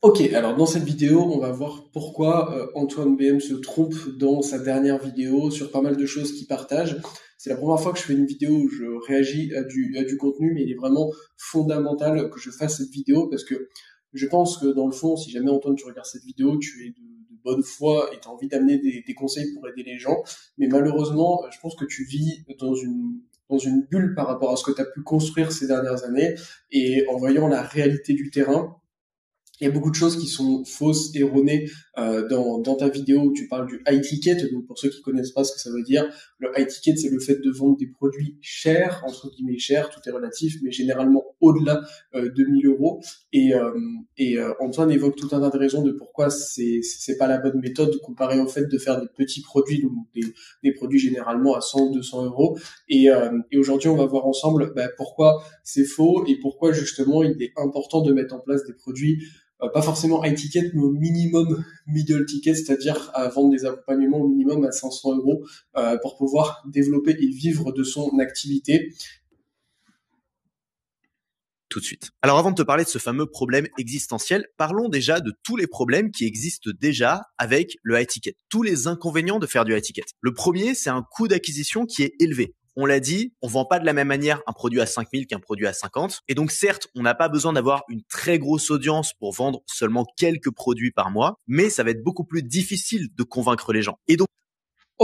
Ok, alors dans cette vidéo, on va voir pourquoi Antoine BM se trompe dans sa dernière vidéo sur pas mal de choses qu'il partage. C'est la première fois que je fais une vidéo où je réagis à du contenu, mais il est vraiment fondamental que je fasse cette vidéo parce que je pense que dans le fond, si jamais Antoine, tu regardes cette vidéo, tu es de bonne foi et tu as envie d'amener des conseils pour aider les gens. Mais malheureusement, je pense que tu vis dans une bulle par rapport à ce que tu as pu construire ces dernières années et en voyant la réalité du terrain il y a beaucoup de choses qui sont fausses, erronées dans ta vidéo où tu parles du high ticket. Donc pour ceux qui connaissent pas ce que ça veut dire, le high ticket c'est le fait de vendre des produits chers, entre guillemets chers, tout est relatif, mais généralement au-delà de 1000 euros. Antoine évoque tout un tas de raisons de pourquoi c'est pas la bonne méthode comparé au fait de faire des petits produits, donc des produits généralement à 100 ou 200 euros. Et aujourd'hui on va voir ensemble pourquoi c'est faux et pourquoi justement il est important de mettre en place des produits pas forcément high ticket, mais au minimum middle ticket, c'est-à-dire à vendre des accompagnements au minimum à 500 euros pour pouvoir développer et vivre de son activité. Tout de suite. Alors avant de te parler de ce fameux problème existentiel, parlons déjà de tous les problèmes qui existent déjà avec le high ticket, tous les inconvénients de faire du high ticket. Le premier, c'est un coût d'acquisition qui est élevé. On l'a dit, on vend pas de la même manière un produit à 5000 qu'un produit à 50. Et donc certes, on n'a pas besoin d'avoir une très grosse audience pour vendre seulement quelques produits par mois, mais ça va être beaucoup plus difficile de convaincre les gens. Et donc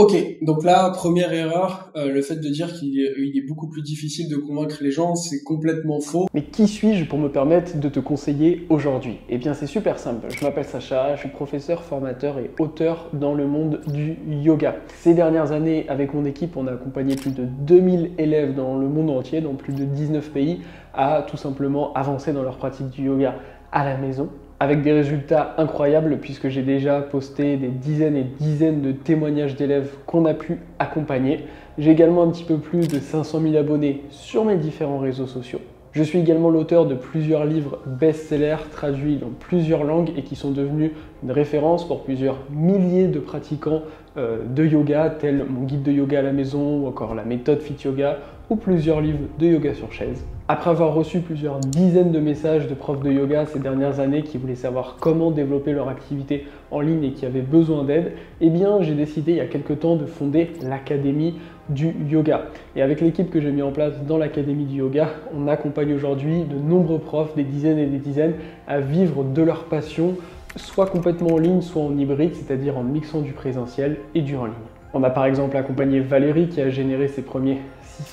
Ok, donc là, première erreur, le fait de dire qu'il est beaucoup plus difficile de convaincre les gens, c'est complètement faux. Mais qui suis-je pour me permettre de te conseiller aujourd'hui? Eh bien c'est super simple, je m'appelle Sacha, je suis professeur, formateur et auteur dans le monde du yoga. Ces dernières années, avec mon équipe, on a accompagné plus de 2000 élèves dans le monde entier, dans plus de 19 pays, à tout simplement avancer dans leur pratique du yoga à la maison, avec des résultats incroyables puisque j'ai déjà posté des dizaines et dizaines de témoignages d'élèves qu'on a pu accompagner. J'ai également un petit peu plus de 500 000 abonnés sur mes différents réseaux sociaux. Je suis également l'auteur de plusieurs livres best-sellers traduits dans plusieurs langues et qui sont devenus une référence pour plusieurs milliers de pratiquants de yoga, tels mon guide de yoga à la maison ou encore la méthode Fit Yoga ou plusieurs livres de yoga sur chaise. Après avoir reçu plusieurs dizaines de messages de profs de yoga ces dernières années qui voulaient savoir comment développer leur activité en ligne et qui avaient besoin d'aide, eh bien j'ai décidé il y a quelques temps de fonder l'Académie du yoga. Et avec l'équipe que j'ai mis en place dans l'Académie du yoga, on accompagne aujourd'hui de nombreux profs, des dizaines et des dizaines, à vivre de leur passion, soit complètement en ligne, soit en hybride, c'est-à-dire en mixant du présentiel et du en ligne. On a par exemple accompagné Valérie qui a généré ses premiers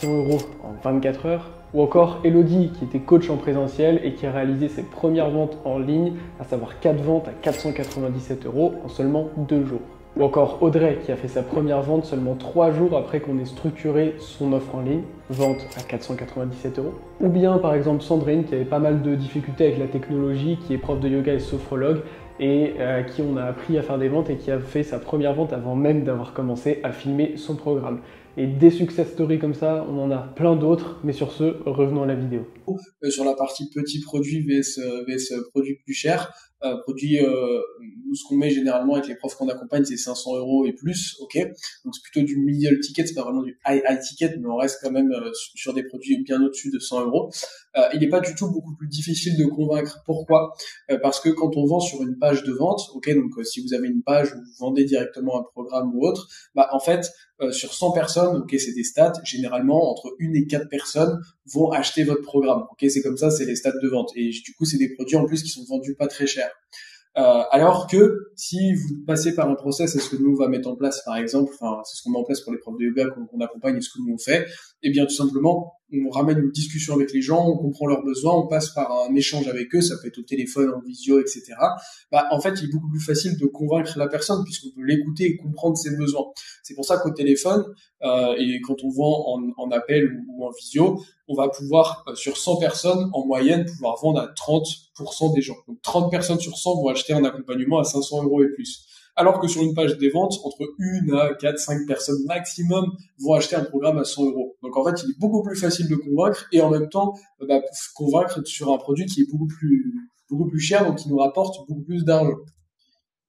600 euros en 24 heures, ou encore Elodie qui était coach en présentiel et qui a réalisé ses premières ventes en ligne, à savoir 4 ventes à 497 euros en seulement 2 jours. Ou encore Audrey qui a fait sa première vente seulement 3 jours après qu'on ait structuré son offre en ligne, vente à 497 euros. Ou bien par exemple Sandrine qui avait pas mal de difficultés avec la technologie, qui est prof de yoga et sophrologue et à qui on a appris à faire des ventes et qui a fait sa première vente avant même d'avoir commencé à filmer son programme. Et des success stories comme ça, on en a plein d'autres, mais sur ce, revenons à la vidéo. Sur la partie petit produit vs produit plus cher. Nous, ce qu'on met généralement avec les profs qu'on accompagne, c'est 500 euros et plus, ok. Donc c'est plutôt du middle ticket, c'est pas vraiment du high ticket, mais on reste quand même sur des produits bien au-dessus de 100 euros. Il n'est pas du tout beaucoup plus difficile de convaincre. Pourquoi? Parce que quand on vend sur une page de vente, ok, donc si vous avez une page où vous vendez directement un programme ou autre, en fait, sur 100 personnes, ok, c'est des stats, généralement entre 1 et 4 personnes vont acheter votre programme. Ok, c'est comme ça, c'est les stats de vente. Et du coup, c'est des produits en plus qui sont vendus pas très cher. Alors que si vous passez par un process, c'est ce que nous on va mettre en place par exemple, enfin c'est ce qu'on met en place pour les profs de yoga qu'on accompagne et ce que nous on fait, et bien tout simplement on ramène une discussion avec les gens, on comprend leurs besoins, on passe par un échange avec eux, ça peut être au téléphone, en visio, etc. En fait il est beaucoup plus facile de convaincre la personne puisqu'on peut l'écouter et comprendre ses besoins. C'est pour ça qu'au téléphone et quand on vend en appel ou en visio, on va pouvoir, sur 100 personnes, en moyenne, pouvoir vendre à 30% des gens. Donc 30 personnes sur 100 vont acheter un accompagnement à 500 euros et plus. Alors que sur une page des ventes, entre 1 à 4, 5 personnes maximum vont acheter un programme à 100 euros. Donc en fait, il est beaucoup plus facile de convaincre et en même temps, convaincre sur un produit qui est beaucoup plus cher, donc qui nous rapporte beaucoup plus d'argent.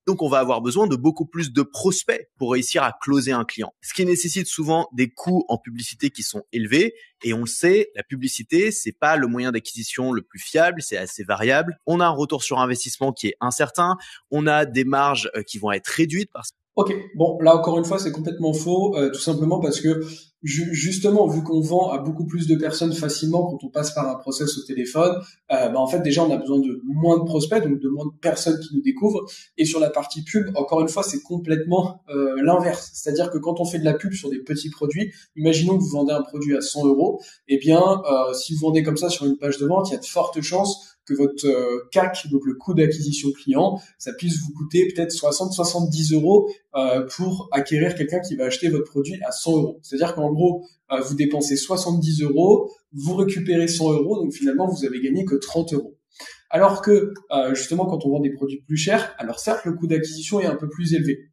Donc, on va avoir besoin de beaucoup plus de prospects pour réussir à closer un client. Ce qui nécessite souvent des coûts en publicité qui sont élevés. Et on le sait, la publicité, c'est pas le moyen d'acquisition le plus fiable, c'est assez variable. On a un retour sur investissement qui est incertain. On a des marges qui vont être réduites parce Ok, bon, là encore une fois, c'est complètement faux, tout simplement parce que justement, vu qu'on vend à beaucoup plus de personnes facilement quand on passe par un process au téléphone, en fait déjà on a besoin de moins de prospects, donc de moins de personnes qui nous découvrent. Et sur la partie pub, encore une fois, c'est complètement l'inverse. C'est-à-dire que quand on fait de la pub sur des petits produits, imaginons que vous vendez un produit à 100 euros, eh bien, si vous vendez comme ça sur une page de vente, il y a de fortes chances que votre CAC, donc le coût d'acquisition client, ça puisse vous coûter peut-être 60-70 euros pour acquérir quelqu'un qui va acheter votre produit à 100 euros. C'est-à-dire qu'en gros, vous dépensez 70 euros, vous récupérez 100 euros, donc finalement, vous avez gagné que 30 euros. Alors que, justement, quand on vend des produits plus chers, alors certes, le coût d'acquisition est un peu plus élevé.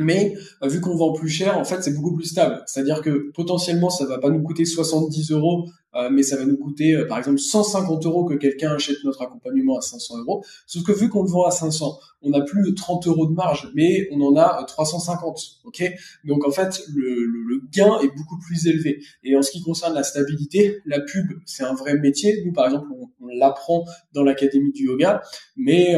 Mais vu qu'on vend plus cher, en fait, c'est beaucoup plus stable. C'est-à-dire que potentiellement, ça va pas nous coûter 70 euros, mais ça va nous coûter, par exemple, 150 euros que quelqu'un achète notre accompagnement à 500 euros. Sauf que vu qu'on le vend à 500, on n'a plus 30 euros de marge, mais on en a 350. Ok. Donc en fait, le gain est beaucoup plus élevé. Et en ce qui concerne la stabilité, la pub, c'est un vrai métier. Nous, par exemple, on l'apprend dans l'académie du yoga, mais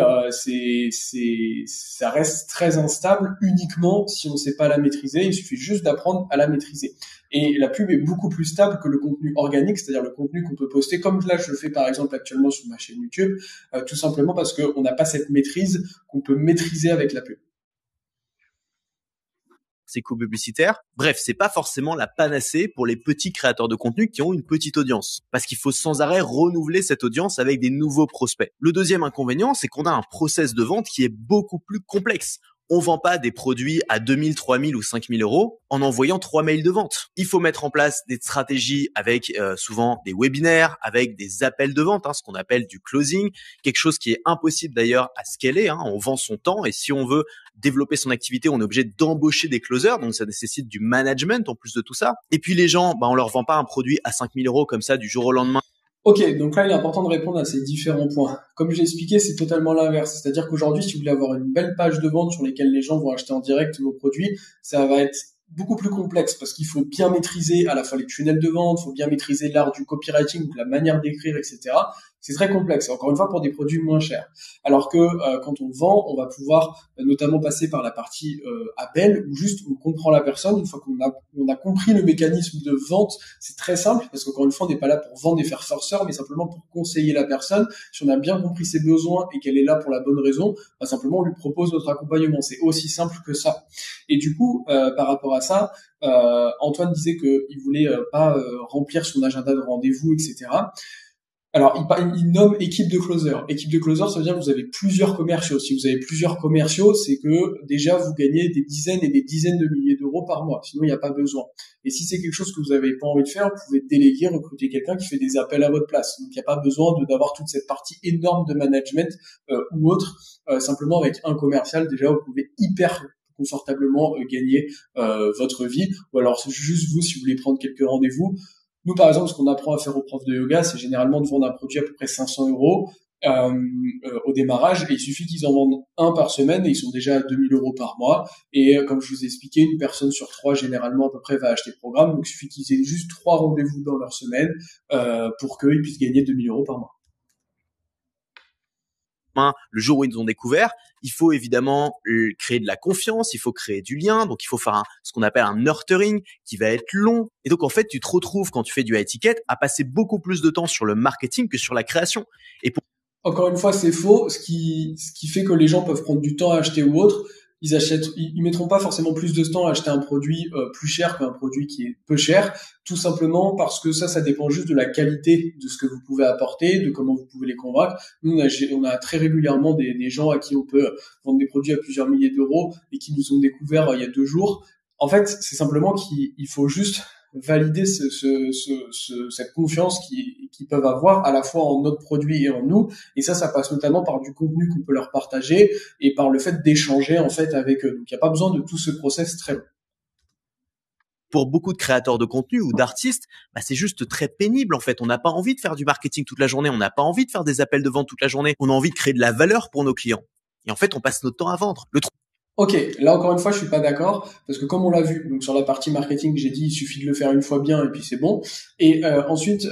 ça reste très instable uniquement si on ne sait pas la maîtriser. Il suffit juste d'apprendre à la maîtriser. Et la pub est beaucoup plus stable que le contenu organique, c'est-à-dire le contenu qu'on peut poster, comme là je le fais par exemple actuellement sur ma chaîne YouTube, tout simplement parce qu'on n'a pas cette maîtrise qu'on peut maîtriser avec la pub. Ces coûts publicitaires. Bref, c'est pas forcément la panacée pour les petits créateurs de contenu qui ont une petite audience. Parce qu'il faut sans arrêt renouveler cette audience avec des nouveaux prospects. Le deuxième inconvénient, c'est qu'on a un process de vente qui est beaucoup plus complexe. On vend pas des produits à 2000, 3000 ou 5000 euros en envoyant 3 mails de vente. Il faut mettre en place des stratégies avec souvent des webinaires, avec des appels de vente, ce qu'on appelle du closing, quelque chose qui est impossible d'ailleurs à scaler. On vend son temps et si on veut développer son activité, on est obligé d'embaucher des closers, donc ça nécessite du management en plus de tout ça. Et puis les gens, on leur vend pas un produit à 5000 euros comme ça du jour au lendemain. Ok, donc là, il est important de répondre à ces différents points. Comme j'ai expliqué, c'est totalement l'inverse. C'est-à-dire qu'aujourd'hui, si vous voulez avoir une belle page de vente sur lesquelles les gens vont acheter en direct vos produits, ça va être beaucoup plus complexe parce qu'il faut bien maîtriser à la fois les tunnels de vente, il faut bien maîtriser l'art du copywriting, la manière d'écrire, etc. C'est très complexe, encore une fois, pour des produits moins chers. Alors que quand on vend, on va pouvoir notamment passer par la partie appel, où juste on comprend la personne. Une fois qu'on a compris le mécanisme de vente, c'est très simple, parce qu'encore une fois, on n'est pas là pour vendre et faire forceur, mais simplement pour conseiller la personne. Si on a bien compris ses besoins et qu'elle est là pour la bonne raison, simplement on lui propose notre accompagnement. C'est aussi simple que ça. Et du coup, par rapport à ça, Antoine disait qu'il voulait pas remplir son agenda de rendez-vous, etc. Alors, il nomme équipe de closer. Équipe de closer, ça veut dire que vous avez plusieurs commerciaux. Si vous avez plusieurs commerciaux, c'est que déjà vous gagnez des dizaines et des dizaines de milliers d'euros par mois. Sinon, il n'y a pas besoin. Et si c'est quelque chose que vous n'avez pas envie de faire, vous pouvez déléguer, recruter quelqu'un qui fait des appels à votre place. Donc, il n'y a pas besoin d'avoir toute cette partie énorme de management ou autre. Simplement, avec un commercial, déjà, vous pouvez hyper confortablement gagner votre vie. Ou alors, c'est juste vous, si vous voulez prendre quelques rendez-vous. Nous, par exemple, ce qu'on apprend à faire aux profs de yoga, c'est généralement de vendre un produit à peu près 500 euros au démarrage, et il suffit qu'ils en vendent un par semaine et ils sont déjà à 2000 euros par mois. Et comme je vous ai expliqué, une personne sur 3 généralement à peu près va acheter le programme, donc il suffit qu'ils aient juste 3 rendez-vous dans leur semaine pour qu'ils puissent gagner 2000 euros par mois. Le jour où ils nous ont découvert, il faut évidemment créer de la confiance, il faut créer du lien, donc il faut faire ce qu'on appelle un nurturing qui va être long. Et donc en fait, tu te retrouves quand tu fais du high ticket à passer beaucoup plus de temps sur le marketing que sur la création. Et encore une fois, c'est faux. Ce qui fait que les gens peuvent prendre du temps à acheter ou autre, ils mettront pas forcément plus de temps à acheter un produit plus cher qu'un produit qui est peu cher, tout simplement parce que ça dépend juste de la qualité de ce que vous pouvez apporter, de comment vous pouvez les convaincre. Nous, on a très régulièrement des gens à qui on peut vendre des produits à plusieurs milliers d'euros et qui nous ont découvert il y a 2 jours. En fait, c'est simplement qu'il faut juste valider cette confiance qu'ils peuvent avoir à la fois en notre produit et en nous. Et ça passe notamment par du contenu qu'on peut leur partager et par le fait d'échanger en fait avec eux. Donc il n'y a pas besoin de tout ce process très long. Pour beaucoup de créateurs de contenu ou d'artistes, c'est juste très pénible en fait. On n'a pas envie de faire du marketing toute la journée, on n'a pas envie de faire des appels de vente toute la journée. On a envie de créer de la valeur pour nos clients. Et en fait, on passe notre temps à vendre. Ok, là encore une fois, je suis pas d'accord parce que comme on l'a vu, donc sur la partie marketing, j'ai dit il suffit de le faire une fois bien et puis c'est bon. Et ensuite,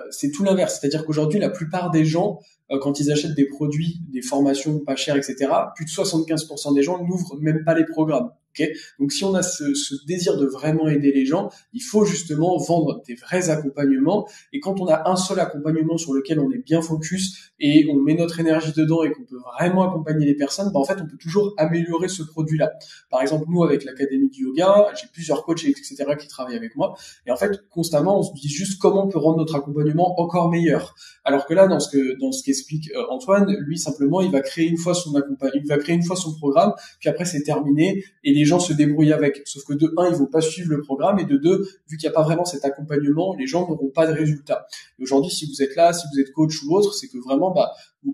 c'est tout l'inverse, c'est-à-dire qu'aujourd'hui, la plupart des gens, quand ils achètent des produits, des formations pas chères, etc., plus de 75% des gens n'ouvrent même pas les programmes. Ok, donc si on a ce désir de vraiment aider les gens, il faut justement vendre des vrais accompagnements. Et quand on a un seul accompagnement sur lequel on est bien focus et on met notre énergie dedans et qu'on peut vraiment accompagner les personnes, en fait, on peut toujours améliorer ce produit-là. Par exemple, nous, avec l'Académie du Yoga, j'ai plusieurs coachs, etc., qui travaillent avec moi. Et en fait, constamment, on se dit juste comment on peut rendre notre accompagnement encore meilleur. Alors que là, dans ce qu'explique Antoine, lui, simplement, il va créer une fois son accompagnement, il va créer une fois son programme, puis après, c'est terminé et les gens se débrouillent avec. Sauf que de un, ils vont pas suivre le programme et de deux, vu qu'il n'y a pas vraiment cet accompagnement, les gens n'auront pas de résultats. Et aujourd'hui, si vous êtes là, si vous êtes coach ou autre, c'est que vraiment,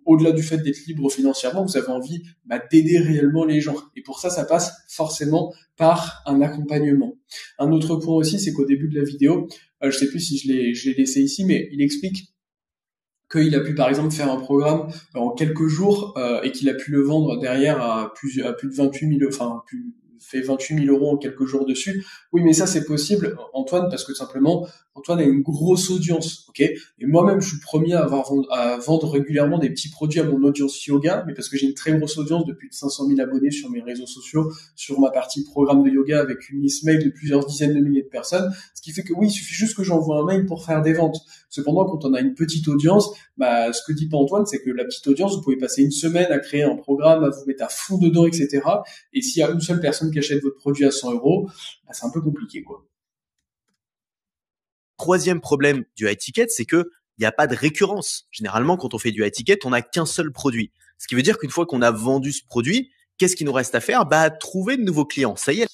au-delà du fait d'être libre financièrement, vous avez envie d'aider réellement les gens. Et pour ça, ça passe forcément par un accompagnement. Un autre point aussi, c'est qu'au début de la vidéo, je sais plus si je l'ai laissé ici, mais il explique qu'il a pu par exemple faire un programme en quelques jours et qu'il a pu le vendre derrière à plus de 28 000, fait 28 000 euros en quelques jours dessus. Oui, mais ça c'est possible, Antoine, parce que simplement Antoine a une grosse audience, ok. Et moi-même, je suis le premier à vendre régulièrement des petits produits à mon audience yoga, mais parce que j'ai une très grosse audience de plus de 500 000 abonnés sur mes réseaux sociaux, sur ma partie programme de yoga avec une liste mail de plusieurs dizaines de milliers de personnes. Ce qui fait que oui, il suffit juste que j'envoie un mail pour faire des ventes. Cependant, quand on a une petite audience, ce que dit pas Antoine, c'est que la petite audience, vous pouvez passer une semaine à créer un programme, à vous mettre à fond dedans, etc. Et s'il y a une seule personne qui achète votre produit à 100 euros, c'est un peu compliqué, quoi. Troisième problème du high ticket, c'est que il n'y a pas de récurrence. Généralement, quand on fait du high ticket, on n'a qu'un seul produit. Ce qui veut dire qu'une fois qu'on a vendu ce produit, qu'est-ce qu'il nous reste à faire? Trouver de nouveaux clients. Ça y est.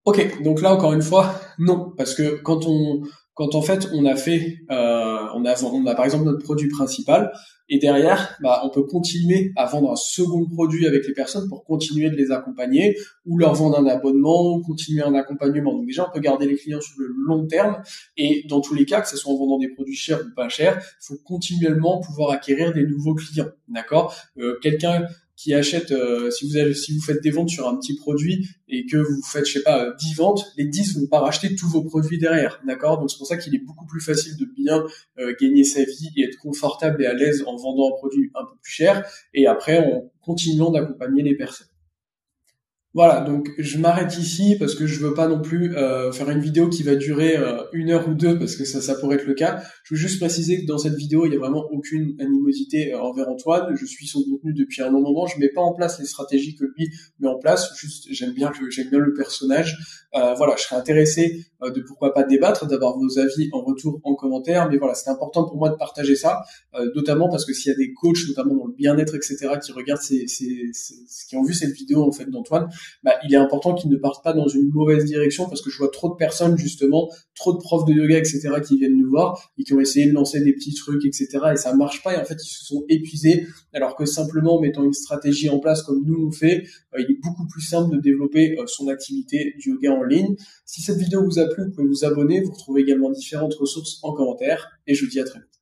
Ok, donc là encore une fois, non, parce que quand en fait on a fait, on a par exemple notre produit principal et derrière, on peut continuer à vendre un second produit avec les personnes pour continuer de les accompagner ou leur vendre un abonnement ou continuer un accompagnement. Donc déjà on peut garder les clients sur le long terme et dans tous les cas, que ce soit en vendant des produits chers ou pas chers, il faut continuellement pouvoir acquérir des nouveaux clients, d'accord. Quelqu'un qui achète, si vous faites des ventes sur un petit produit et que vous faites, 10 ventes, les 10 vont pas racheter tous vos produits derrière, d'accord? Donc c'est pour ça qu'il est beaucoup plus facile de bien gagner sa vie et être confortable et à l'aise en vendant un produit un peu plus cher et après en continuant d'accompagner les personnes. Voilà, donc je m'arrête ici parce que je veux pas non plus faire une vidéo qui va durer 1 heure ou deux parce que ça pourrait être le cas. Je veux juste préciser que dans cette vidéo, il y a vraiment aucune animosité envers Antoine. Je suis son contenu depuis un long moment. Je mets pas en place les stratégies que lui met en place. Juste, j'aime bien le personnage. Voilà, je serais intéressé de pourquoi pas débattre, d'avoir vos avis en retour en commentaire. Mais voilà, c'est important pour moi de partager ça, notamment parce que s'il y a des coachs, notamment dans le bien-être, etc., qui regardent qui ont vu cette vidéo en fait d'Antoine. Il est important qu'ils ne partent pas dans une mauvaise direction parce que je vois trop de personnes, justement, trop de profs de yoga, etc., qui viennent nous voir et qui ont essayé de lancer des petits trucs, etc., et ça marche pas et en fait, ils se sont épuisés alors que simplement en mettant une stratégie en place comme nous on fait, il est beaucoup plus simple de développer son activité du yoga en ligne. Si cette vidéo vous a plu, vous pouvez vous abonner, vous retrouvez également différentes ressources en commentaire et je vous dis à très vite.